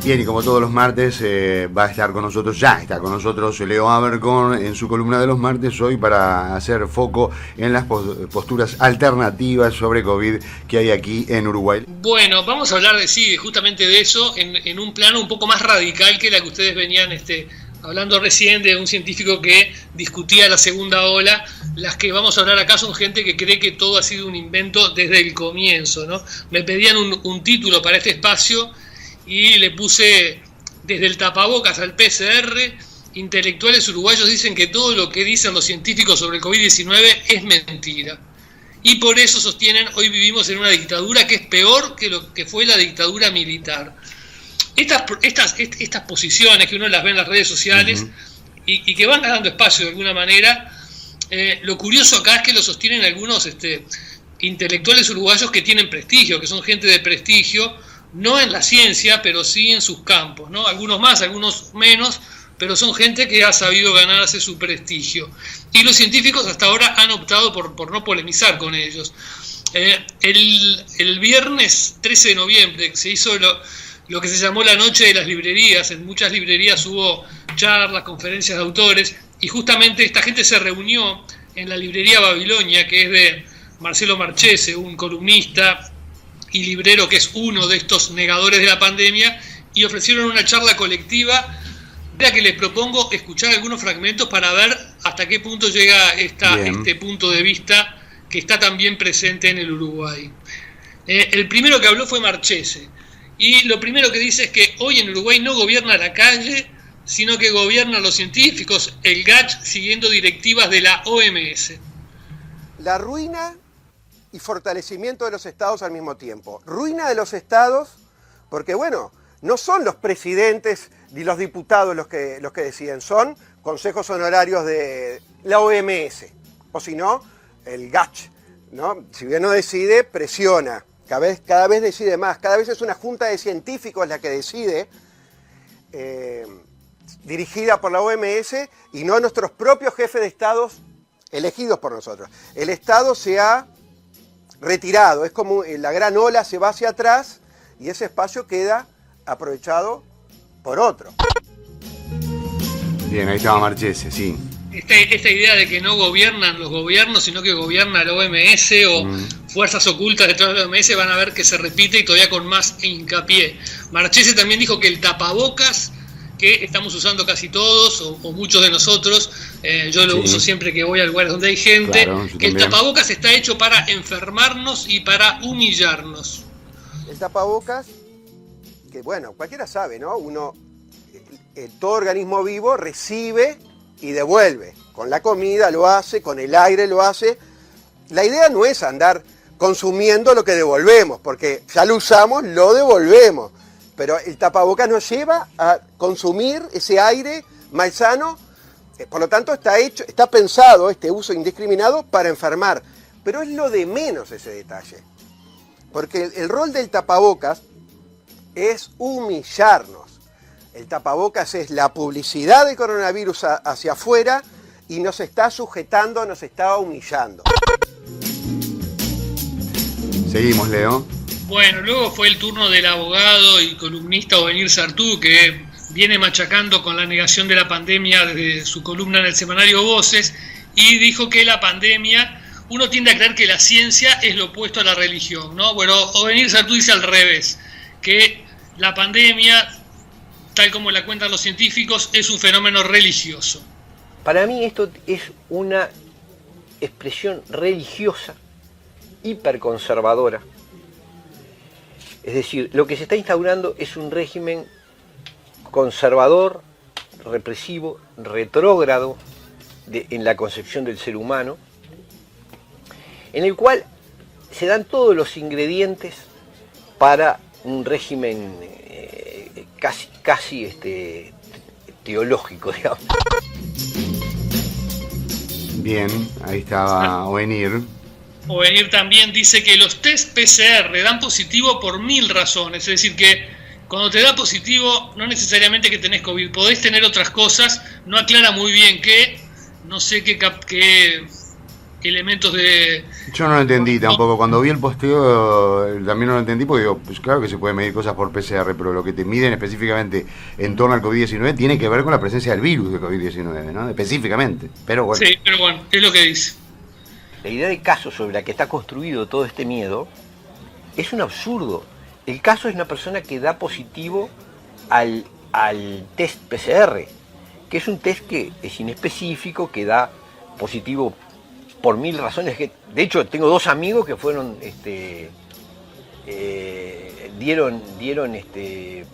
Bien, y como todos los martes va a estar con nosotros, ya está con nosotros Leo Abercorn en su columna de los martes hoy para hacer foco en las posturas alternativas sobre COVID que hay aquí en Uruguay. Bueno, vamos a hablar justamente de eso en un plano un poco más radical que la que ustedes venían hablando recién de un científico que discutía la segunda ola. Las que vamos a hablar acá son gente que cree que todo ha sido un invento desde el comienzo, ¿no? Me pedían un título para este espacio y le puse desde el tapabocas al PCR. Intelectuales uruguayos dicen que todo lo que dicen los científicos sobre el COVID-19 es mentira. Y por eso sostienen, hoy vivimos en una dictadura que es peor que lo que fue la dictadura militar. Estas posiciones que uno las ve en las redes sociales y que van ganando espacio de alguna manera, lo curioso acá es que lo sostienen algunos intelectuales uruguayos que tienen prestigio, que son gente de prestigio, no en la ciencia, pero sí en sus campos, ¿no? Algunos más, algunos menos, pero son gente que ha sabido ganarse su prestigio. Y los científicos hasta ahora han optado por no polemizar con ellos. El viernes 13 de noviembre se hizo lo que se llamó la Noche de las Librerías. En muchas librerías hubo charlas, conferencias de autores, y justamente esta gente se reunió en la librería Babilonia, que es de Marcelo Marchese, un columnista y librero que es uno de estos negadores de la pandemia, y ofrecieron una charla colectiva de la que les propongo escuchar algunos fragmentos para ver hasta qué punto llega este punto de vista que está también presente en el Uruguay. El primero que habló fue Marchese, y lo primero que dice es que hoy en Uruguay no gobierna la calle, sino que gobiernan los científicos, el GACH, siguiendo directivas de la OMS. La ruina y fortalecimiento de los estados al mismo tiempo. Ruina de los estados porque, bueno, no son los presidentes ni los diputados los que deciden, son consejos honorarios de la OMS, o si no, el GACH, ¿no? Si bien no decide, presiona, cada vez decide más, cada vez es una junta de científicos la que decide, dirigida por la OMS y no nuestros propios jefes de estados elegidos por nosotros. El estado se ha retirado, es como la gran ola se va hacia atrás y ese espacio queda aprovechado por otro. Bien, ahí estaba Marchese, sí. Esta idea de que no gobiernan los gobiernos, sino que gobierna la OMS o fuerzas ocultas detrás de la OMS, van a ver que se repite y todavía con más hincapié. Marchese también dijo que el tapabocas, que estamos usando casi todos o muchos de nosotros, yo lo uso siempre que voy a lugares donde hay gente, claro, que el tapabocas está hecho para enfermarnos y para humillarnos. El tapabocas, que bueno, cualquiera sabe, ¿no? Todo organismo vivo recibe y devuelve. Con la comida lo hace, con el aire lo hace. La idea no es andar consumiendo lo que devolvemos, porque ya lo usamos, lo devolvemos. Pero el tapabocas nos lleva a consumir ese aire malsano, por lo tanto está pensado este uso indiscriminado para enfermar. Pero es lo de menos ese detalle, porque el rol del tapabocas es humillarnos. El tapabocas es la publicidad del coronavirus hacia afuera y nos está sujetando, nos está humillando. Seguimos, Leo. Bueno, luego fue el turno del abogado y columnista Ovenir Sartú, que viene machacando con la negación de la pandemia desde su columna en el semanario Voces, y dijo que la pandemia, uno tiende a creer que la ciencia es lo opuesto a la religión, ¿no? Bueno, Ovenir Sartú dice al revés, que la pandemia, tal como la cuentan los científicos, es un fenómeno religioso. Para mí esto es una expresión religiosa, hiperconservadora. Es decir, lo que se está instaurando es un régimen conservador, represivo, retrógrado en la concepción del ser humano, en el cual se dan todos los ingredientes para un régimen casi teológico, digamos. Bien, ahí estaba Ovenir. Ovenir también dice que los test PCR dan positivo por 1000 razones, es decir que cuando te da positivo no necesariamente que tenés COVID, podés tener otras cosas, no aclara muy bien qué, no sé qué elementos de Yo no lo entendí tampoco. Cuando vi el posteo también no lo entendí porque digo, pues claro que se puede medir cosas por PCR, pero lo que te miden específicamente en torno al COVID-19 tiene que ver con la presencia del virus de COVID-19, ¿no? Específicamente. Pero bueno. Sí, pero bueno, es lo que dice. La idea de caso sobre la que está construido todo este miedo es un absurdo. El caso es una persona que da positivo al test PCR, que es un test que es inespecífico, que da positivo por 1000 razones. De hecho, tengo 2 amigos que fueron, dieron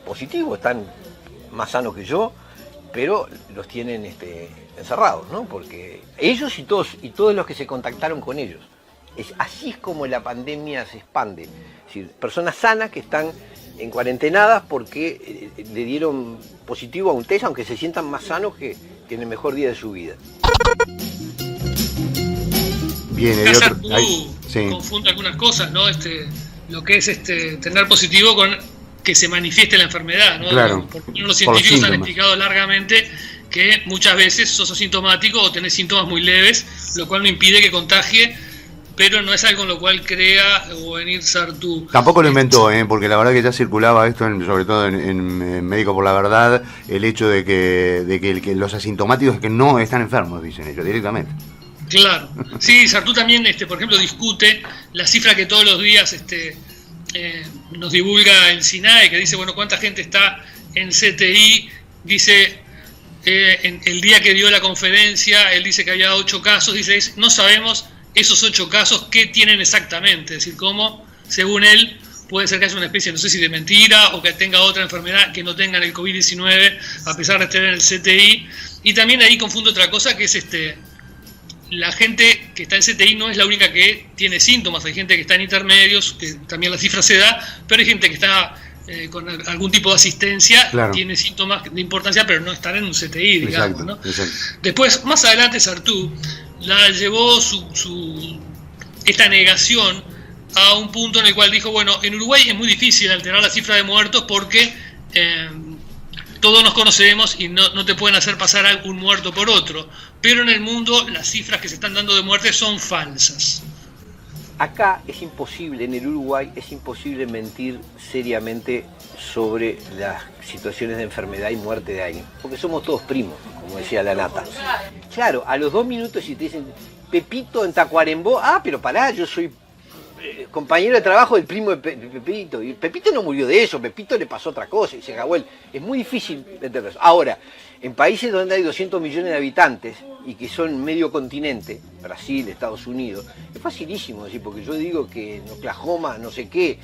positivo, están más sanos que yo, pero los tienen encerrados, ¿no? Porque ellos y todos los que se contactaron con ellos. Así es como la pandemia se expande. Es decir, personas sanas que están en cuarentenadas porque le dieron positivo a un test, aunque se sientan más sanos que en el mejor día de su vida. Bien, hay César, otro. tú confunde algunas cosas, ¿no? Lo que es tener positivo con que se manifieste la enfermedad, ¿no? Claro. Porque los científicos han explicado largamente que muchas veces sos asintomático o tenés síntomas muy leves, lo cual no impide que contagie, pero no es algo en lo cual crea o venir Sartú. Tampoco lo inventó, porque la verdad que ya circulaba esto, sobre todo en Médico por la Verdad, el hecho de que los asintomáticos que no están enfermos, dicen ellos directamente. Claro. Sí, Sartú también, por ejemplo, discute la cifra que todos los días nos divulga el SINAE, que dice, bueno, cuánta gente está en CTI. Dice, el día que dio la conferencia, él dice que había 8 casos. Dice, no sabemos esos 8 casos qué tienen exactamente. Es decir, cómo, según él, puede ser que haya una especie, no sé si de mentira o que tenga otra enfermedad que no tengan el COVID-19 a pesar de estar en el CTI. Y también ahí confundo otra cosa, que es la gente que está en CTI no es la única que tiene síntomas. Hay gente que está en intermedios, que también la cifra se da, pero hay gente que está con algún tipo de asistencia, claro, tiene síntomas de importancia, pero no están en un CTI, digamos. Exacto, ¿no? Exacto. Después, más adelante, Sartú la llevó esta negación a un punto en el cual dijo, bueno, en Uruguay es muy difícil alterar la cifra de muertos porque todos nos conocemos y no te pueden hacer pasar un muerto por otro, pero en el mundo las cifras que se están dando de muerte son falsas. Acá es imposible, en el Uruguay es imposible mentir seriamente sobre las situaciones de enfermedad y muerte de alguien, porque somos todos primos, como decía la Nata. Claro, a los 2 minutos si te dicen Pepito en Tacuarembó, pero pará, yo soy compañero de trabajo del primo de Pepito, y Pepito no murió de eso, Pepito le pasó otra cosa y se acabó él. Es muy difícil meter eso. Ahora, en países donde hay 200 millones de habitantes y que son medio continente, Brasil, Estados Unidos, es facilísimo decir, porque yo digo que en Oklahoma no sé qué,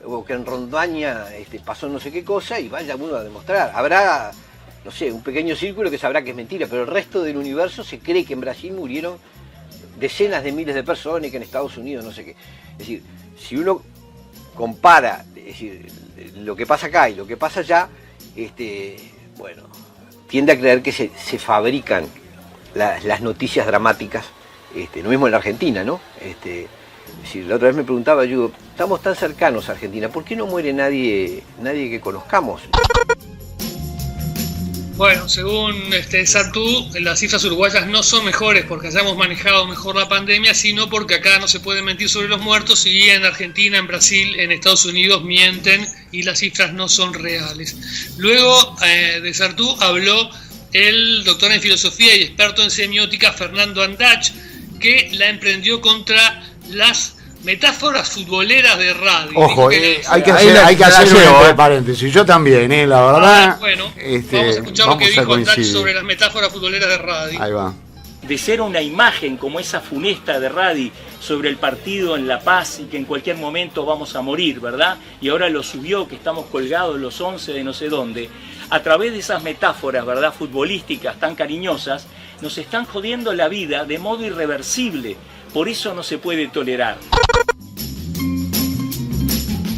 o que en Rondaña pasó no sé qué cosa, y vaya uno a demostrar. Habrá, no sé, un pequeño círculo que sabrá que es mentira, pero el resto del universo se cree que en Brasil murieron decenas de miles de personas y que en Estados Unidos no sé qué. Es decir, si uno compara, es decir, lo que pasa acá y lo que pasa allá, bueno, tiende a creer que se fabrican las noticias dramáticas, lo mismo en la Argentina, ¿no? Es decir, la otra vez me preguntaba, yo, estamos tan cercanos a Argentina, ¿por qué no muere nadie que conozcamos? Bueno, según Sartú, las cifras uruguayas no son mejores porque hayamos manejado mejor la pandemia, sino porque acá no se puede mentir sobre los muertos y en Argentina, en Brasil, en Estados Unidos mienten y las cifras no son reales. Luego de Sartú habló el doctor en filosofía y experto en semiótica Fernando Andach, que la emprendió contra las metáforas futboleras de radio. Ojo, hay que hacer un paréntesis. Yo también, la verdad. Bueno, vamos a escuchar lo que dijo Andach sobre las metáforas futboleras de radio. Ahí va. De ser una imagen como esa funesta de Radi sobre el partido en La Paz y que en cualquier momento vamos a morir, ¿verdad? Y ahora lo subió, que estamos colgados los 11 de no sé dónde. A través de esas metáforas, ¿verdad?, futbolísticas tan cariñosas, nos están jodiendo la vida de modo irreversible. Por eso no se puede tolerar.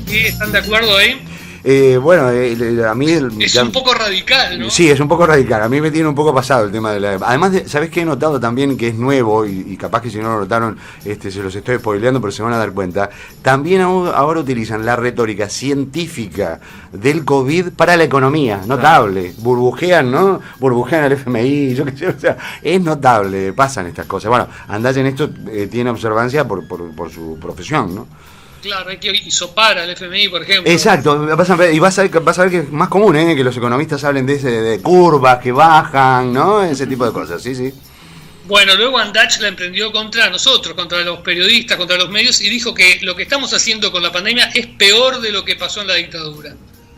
¿Y están de acuerdo ahí? Bueno, a mí... Es un poco radical, ¿no? Sí, es un poco radical. A mí me tiene un poco pasado el tema de la... Además, ¿sabés qué he notado también que es nuevo? Y capaz que si no lo notaron, se los estoy spoileando, pero se van a dar cuenta. También ahora utilizan la retórica científica del COVID para la economía. Notable. Burbujean, ¿no? Burbujean el FMI, yo qué sé. O sea, es notable. Pasan estas cosas. Bueno, Andach en esto tiene observancia por su profesión, ¿no? Claro, hay que hisopar al FMI, por ejemplo. Exacto, y vas a ver que es más común, que los economistas hablen de curvas que bajan, ¿no? Ese tipo de cosas, sí. Bueno, luego Andach la emprendió contra nosotros, contra los periodistas, contra los medios, y dijo que lo que estamos haciendo con la pandemia es peor de lo que pasó en la dictadura.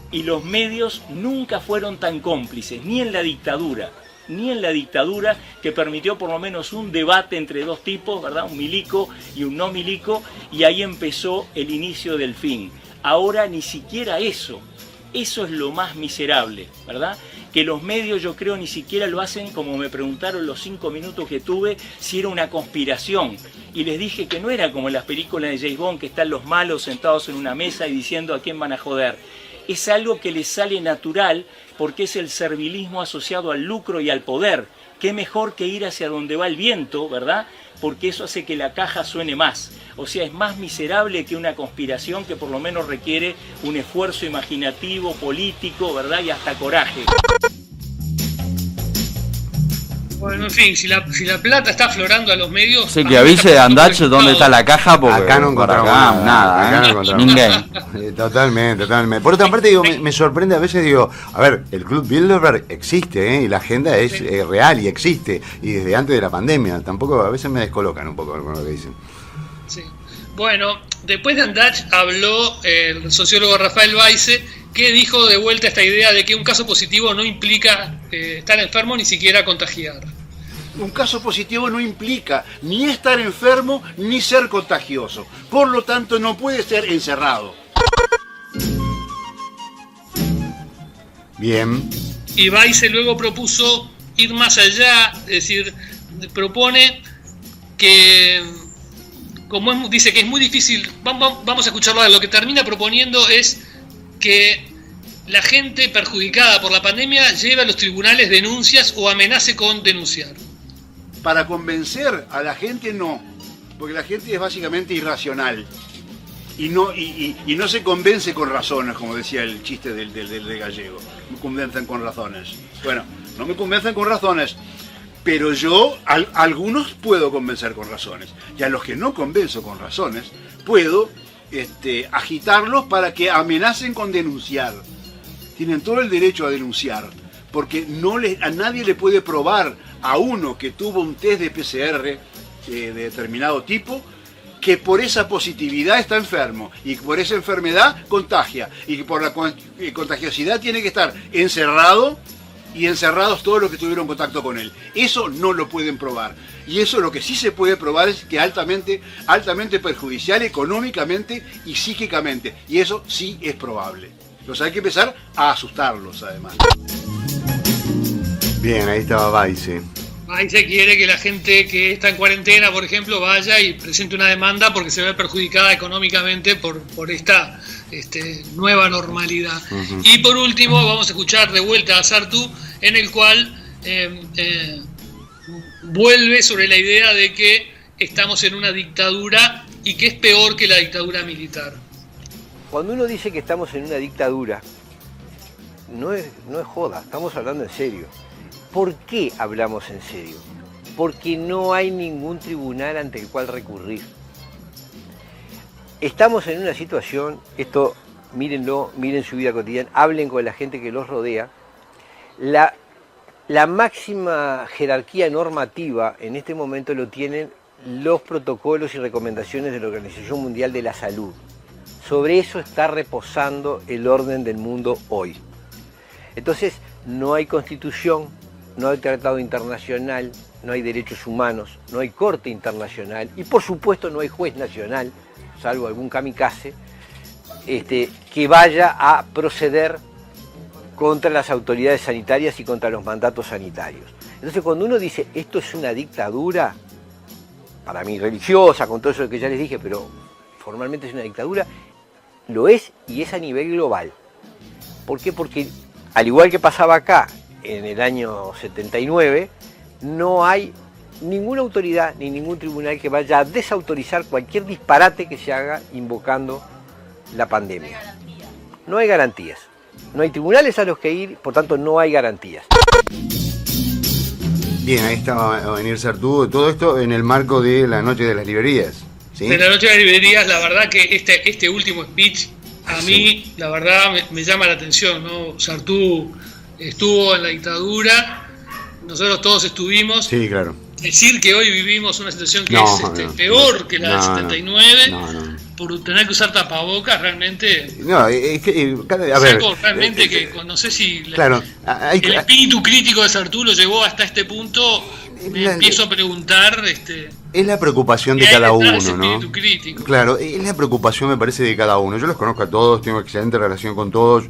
Y los medios nunca fueron tan cómplices, ni en la dictadura, que permitió por lo menos un debate entre dos tipos, ¿verdad? Un milico y un no milico, y ahí empezó el inicio del fin. Ahora ni siquiera eso es lo más miserable, ¿verdad? Que los medios, yo creo, ni siquiera lo hacen, como me preguntaron los 5 minutos que tuve, si era una conspiración. Y les dije que no era como en las películas de James Bond, que están los malos sentados en una mesa y diciendo a quién van a joder. Es algo que les sale natural, porque es el servilismo asociado al lucro y al poder. Qué mejor que ir hacia donde va el viento, ¿verdad? Porque eso hace que la caja suene más. O sea, es más miserable que una conspiración que por lo menos requiere un esfuerzo imaginativo, político, ¿verdad? Y hasta coraje. Bueno, en fin, si la plata está aflorando a los medios... Sí, que avise de Andach dónde está la caja, porque acá no encontramos nada. Acá no encontramos Ninguém. Totalmente. Por otra parte, me sorprende a veces, a ver, el Club Bilderberg existe, y la agenda es real y existe, y desde antes de la pandemia. Tampoco, a veces me descolocan un poco con lo que dicen. Sí. Bueno, después de Andach habló el sociólogo Rafael Weisse, que dijo de vuelta esta idea de que un caso positivo no implica estar enfermo ni siquiera contagiar. Un caso positivo no implica ni estar enfermo ni ser contagioso. Por lo tanto, no puede ser encerrado. Bien. Y Weisse luego propuso ir más allá, es decir, propone que, dice que es muy difícil, vamos a escucharlo, lo que termina proponiendo es que la gente perjudicada por la pandemia lleve a los tribunales denuncias o amenace con denunciar. Para convencer a la gente no, porque la gente es básicamente irracional y no se convence con razones, como decía el chiste del gallego. Me convencen con razones. Bueno, no me convencen con razones, pero yo algunos puedo convencer con razones, y a los que no convenzo con razones puedo agitarlos para que amenacen con denunciar. Tienen todo el derecho a denunciar, porque a nadie le puede probar a uno que tuvo un test de PCR de determinado tipo que por esa positividad está enfermo y por esa enfermedad contagia y que por la contagiosidad tiene que estar encerrado y encerrados todos los que tuvieron contacto con él. Eso no lo pueden probar. Y eso lo que sí se puede probar es que altamente perjudicial económicamente y psíquicamente. Y eso sí es probable. Entonces hay que empezar a asustarlos, además. Bien, ahí estaba Weisse. Weisse quiere que la gente que está en cuarentena, por ejemplo, vaya y presente una demanda porque se ve perjudicada económicamente por esta nueva normalidad. Uh-huh. Y por último, vamos a escuchar de vuelta a Sartú, en el cual vuelve sobre la idea de que estamos en una dictadura y que es peor que la dictadura militar. Cuando uno dice que estamos en una dictadura, no es joda, estamos hablando en serio. ¿Por qué hablamos en serio? Porque no hay ningún tribunal ante el cual recurrir. Estamos en una situación, esto mírenlo, miren su vida cotidiana, hablen con la gente que los rodea. La máxima jerarquía normativa en este momento lo tienen los protocolos y recomendaciones de la Organización Mundial de la Salud. Sobre eso está reposando el orden del mundo hoy. Entonces, no hay constitución, no hay tratado internacional, no hay derechos humanos, no hay corte internacional y por supuesto no hay juez nacional, salvo algún kamikaze, que vaya a proceder contra las autoridades sanitarias y contra los mandatos sanitarios. Entonces, cuando uno dice esto es una dictadura, para mí religiosa, con todo eso que ya les dije, pero formalmente es una dictadura, lo es y es a nivel global. ¿Por qué? Porque al igual que pasaba acá en el año 79, no hay ninguna autoridad ni ningún tribunal que vaya a desautorizar cualquier disparate que se haga invocando la pandemia. No hay garantías. No hay tribunales a los que ir, por tanto no hay garantías. Bien, ahí estaba a venir Sartú, todo esto en el marco de la Noche de las Librerías. ¿Sí? De la Noche de las Librerías, la verdad que este último speech, a mí, la verdad, me llama la atención, ¿no? Sartú estuvo en la dictadura, nosotros todos estuvimos. Sí, claro. Decir que hoy vivimos una situación que es peor que la del 79, por tener que usar tapabocas, realmente. No, es que, a ver. Realmente que no sé si claro, el espíritu crítico de Sartú lo llevó hasta este punto. Me empiezo a preguntar. Es la preocupación de cada uno, ¿no? Crítico. Claro, es la preocupación, me parece, de cada uno. Yo los conozco a todos, tengo excelente relación con todos.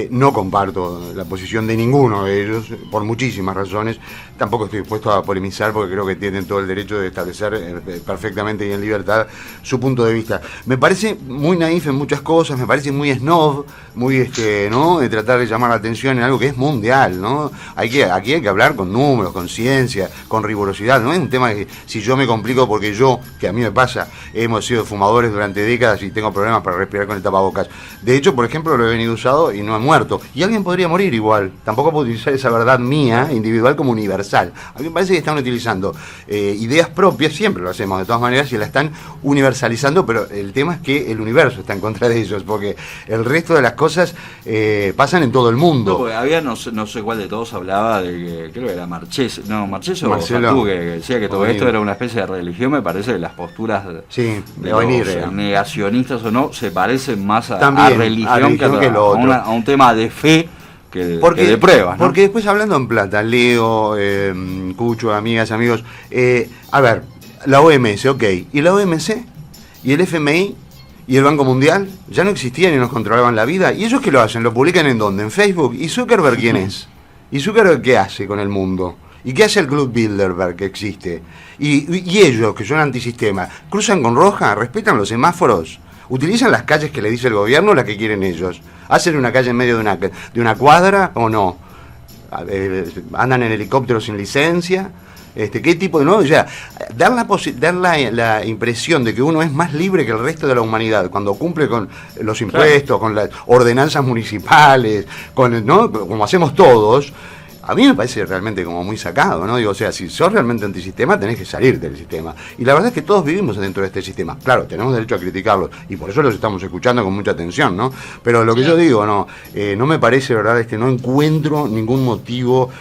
No comparto la posición de ninguno de ellos, por muchísimas razones. Tampoco estoy dispuesto a polemizar porque creo que tienen todo el derecho de establecer perfectamente y en libertad su punto de vista. Me parece muy naif en muchas cosas, me parece muy snob, muy ¿no? De tratar de llamar la atención en algo que es mundial, ¿no? Aquí hay que hablar con números, con ciencia, con rigurosidad. No es un tema que si yo me complico porque yo, que a mí me pasa, hemos sido fumadores durante décadas y tengo problemas para respirar con el tapabocas. De hecho, por ejemplo, lo he venido usado y no he muerto. Y alguien podría morir igual. Tampoco puedo utilizar esa verdad mía, individual, como universal. A mí me parece que están utilizando ideas propias, siempre lo hacemos de todas maneras, y la están universalizando, pero el tema es que el universo está en contra de ellos, porque el resto de las cosas pasan en todo el mundo. No, porque había, no sé cuál de todos hablaba de que, creo que era Marchés o Marcelo, Sartú, que decía que todo esto era una especie de religión. Me parece que las posturas de los negacionistas o no se parecen más a religión que a un tema de fe que de pruebas, ¿no? Porque después, hablando en plata, Leo, Cucho, amigas, amigos, a ver, la OMS, ok, ¿y la OMC? ¿Y el FMI? ¿Y el Banco Mundial? Ya no existían y nos controlaban la vida. ¿Y ellos qué lo hacen? ¿Lo publican en dónde? ¿En Facebook? ¿Y Zuckerberg quién es? ¿Y Zuckerberg qué hace con el mundo? ¿Y qué hace el Club Bilderberg que existe? ¿Y ellos, que son antisistema, cruzan con roja? ¿Respetan los semáforos? ¿Utilizan las calles que le dice el gobierno o las que quieren ellos? ¿Hacen una calle en medio de una cuadra o no? ¿Andan en helicópteros sin licencia? ¿Qué tipo de...? No, o sea, dar la impresión de que uno es más libre que el resto de la humanidad cuando cumple con los impuestos, con las ordenanzas municipales, ¿no? Como hacemos todos. A mí me parece realmente como muy sacado, ¿no? Digo, o sea, si sos realmente antisistema, tenés que salir del sistema. Y la verdad es que todos vivimos dentro de este sistema. Claro, tenemos derecho a criticarlos, y por eso los estamos escuchando con mucha atención, ¿no? Pero lo que yo digo, no me parece, ¿verdad? No encuentro ningún motivo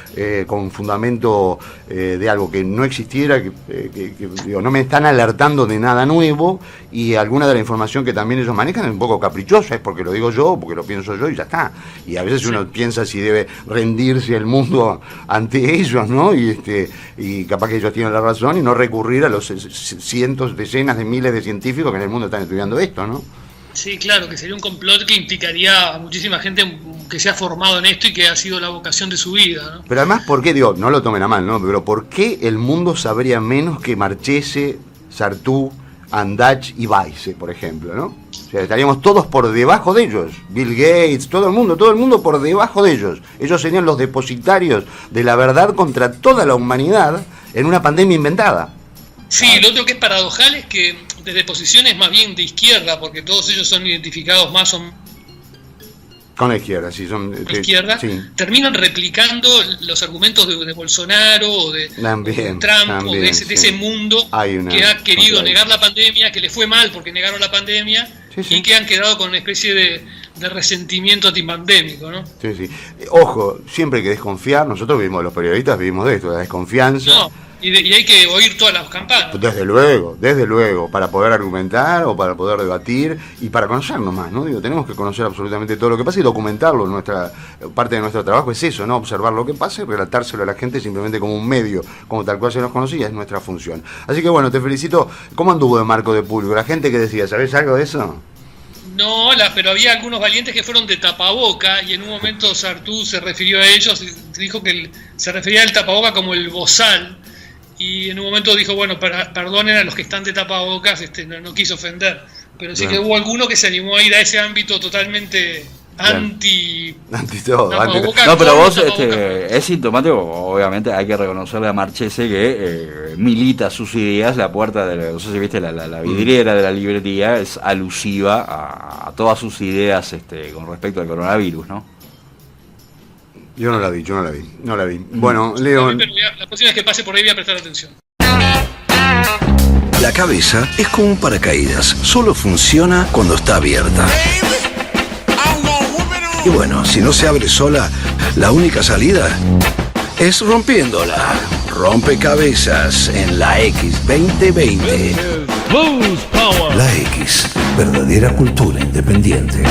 con fundamento de algo que no existiera, digo, no me están alertando de nada nuevo, y alguna de la información que también ellos manejan es un poco caprichosa, es porque lo digo yo, porque lo pienso yo y ya está. Y a veces uno piensa si debe rendirse el mundo ante ellos, ¿no? Y capaz que ellos tienen la razón y no recurrir a los cientos, decenas de miles de científicos que en el mundo están estudiando esto, ¿no? Sí, claro, que sería un complot que implicaría a muchísima gente que se ha formado en esto y que ha sido la vocación de su vida, ¿no? Pero además, ¿por qué? Digo, no lo tomen a mal, ¿no? Pero ¿por qué el mundo sabría menos que Marchese, Sartú, Andach y Weisse, por ejemplo, ¿no? O sea, estaríamos todos por debajo de ellos. Bill Gates, todo el mundo por debajo de ellos. Ellos serían los depositarios de la verdad contra toda la humanidad en una pandemia inventada. Sí, lo otro que es paradojal es que desde posiciones más bien de izquierda, porque todos ellos son identificados más o menos con la izquierda, sí, son la izquierda, sí. Terminan replicando los argumentos de Bolsonaro o de Trump o de ese mundo que ha querido negar la pandemia, que le fue mal porque negaron la pandemia, y que han quedado con una especie de resentimiento antipandémico, ¿no? Sí. Ojo, siempre hay que desconfiar. Nosotros vivimos, los periodistas vivimos de esto, de la desconfianza. No. Y hay que oír todas las campanas. Desde luego, para poder argumentar o para poder debatir y para conocernos más, ¿no? Digo, tenemos que conocer absolutamente todo lo que pasa y documentarlo. Parte de nuestro trabajo es eso, ¿no? Observar lo que pasa y relatárselo a la gente simplemente como un medio, como tal cual se nos conocía, es nuestra función. Así que bueno, te felicito. ¿Cómo anduvo de marco de público? La gente que decía, ¿sabés algo de eso? No, pero había algunos valientes que fueron de tapaboca, y en un momento Sartú se refirió a ellos y dijo que se refería al tapaboca como el bozal. Y en un momento dijo, bueno, perdonen a los que están de tapabocas, no quiso ofender, pero sí que hubo alguno que se animó a ir a ese ámbito totalmente anti todo. tapabocas No, pero con vos tapabocas. es sintomático, obviamente hay que reconocerle a Marchese que milita sus ideas, la puerta de no sé si viste la vidriera de la librería es alusiva a todas sus ideas con respecto al coronavirus, ¿no? Yo no la vi. Bueno, León. Pero la próxima vez que pase por ahí voy a prestar atención. La cabeza es como un paracaídas, solo funciona cuando está abierta. Y bueno, si no se abre sola, la única salida es rompiéndola. Rompecabezas en la X 2020. La X, verdadera cultura independiente.